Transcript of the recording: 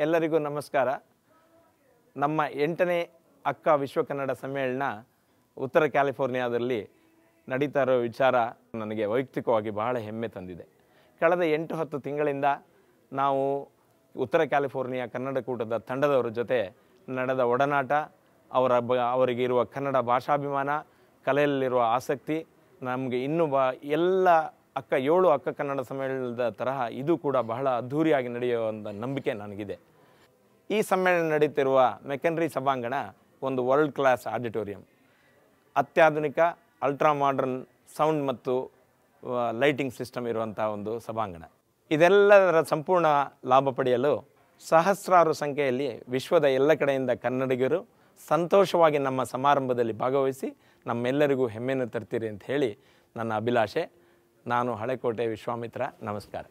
ಎಲ್ಲರಿಗೂ ನಮಸ್ಕಾರ. ನಮ್ಮ 8ನೇ ಅಕ್ಕ ವಿಶ್ವ ಕನ್ನಡ ಸಮ್ಮೇಳನ ಉತ್ತರ ಕ್ಯಾಲಿಫೋರ್ನಿಯಾದಲ್ಲಿ ನಡೀತಾ ಇರೋ ವಿಚಾರ ನನಗೆ ವೈಯಕ್ತಿಕವಾಗಿ ಬಹಳ ಹೆಮ್ಮೆ ತಂದಿದೆ. ಕಳೆದ 8-10 ತಿಂಗಳಿಂದ ನಾವು ಉತ್ತರ ಕ್ಯಾಲಿಫೋರ್ನಿಯಾ ಕನ್ನಡ ಕೂಟದ ತಂಡದವರ ಜೊತೆ ನಡೆದ ಒಡನಾಟ, ಅವರಿಗಿರುವ ಕನ್ನಡ ಭಾಷಾಭಿಮಾನ, ಕಲೆಯಲ್ಲಿರುವ ಆಸಕ್ತಿ ನಮಗೆ ಇನ್ನೂ ಎಲ್ಲ 7 ಅಕ್ಕ ಕನ್ನಡ ಸಮ್ಮೇಳನದ ತರಹ ಇದು ಕೂಡ ಬಹಳ ಅದ್ಧೂರಿಯಾಗಿ ನಡೆಯುವಂಥ ನಂಬಿಕೆ ನನಗಿದೆ. ಈ ಸಮ್ಮೇಳನ ನಡೀತಿರುವ ಮೆಕೆನ್ರಿ ಸಭಾಂಗಣ ಒಂದು ವರ್ಲ್ಡ್ ಕ್ಲಾಸ್ ಆಡಿಟೋರಿಯಂ, ಅತ್ಯಾಧುನಿಕ ಅಲ್ಟ್ರಾ ಮಾಡರ್ನ್ ಸೌಂಡ್ ಮತ್ತು ಲೈಟಿಂಗ್ ಸಿಸ್ಟಮ್ ಇರುವಂಥ ಒಂದು ಸಭಾಂಗಣ. ಇದೆಲ್ಲದರ ಸಂಪೂರ್ಣ ಲಾಭ ಪಡೆಯಲು ಸಹಸ್ರಾರು ಸಂಖ್ಯೆಯಲ್ಲಿ ವಿಶ್ವದ ಎಲ್ಲ ಕಡೆಯಿಂದ ಕನ್ನಡಿಗರು ಸಂತೋಷವಾಗಿ ನಮ್ಮ ಸಮಾರಂಭದಲ್ಲಿ ಭಾಗವಹಿಸಿ ನಮ್ಮೆಲ್ಲರಿಗೂ ಹೆಮ್ಮೆಯನ್ನು ತರ್ತೀರಿ ಅಂತ ಹೇಳಿ ನನ್ನ ಅಭಿಲಾಷೆ. ನಾನು ಹಳೆಕೋಟೆ ವಿಶ್ವಾಮಿತ್ರ. ನಮಸ್ಕಾರ.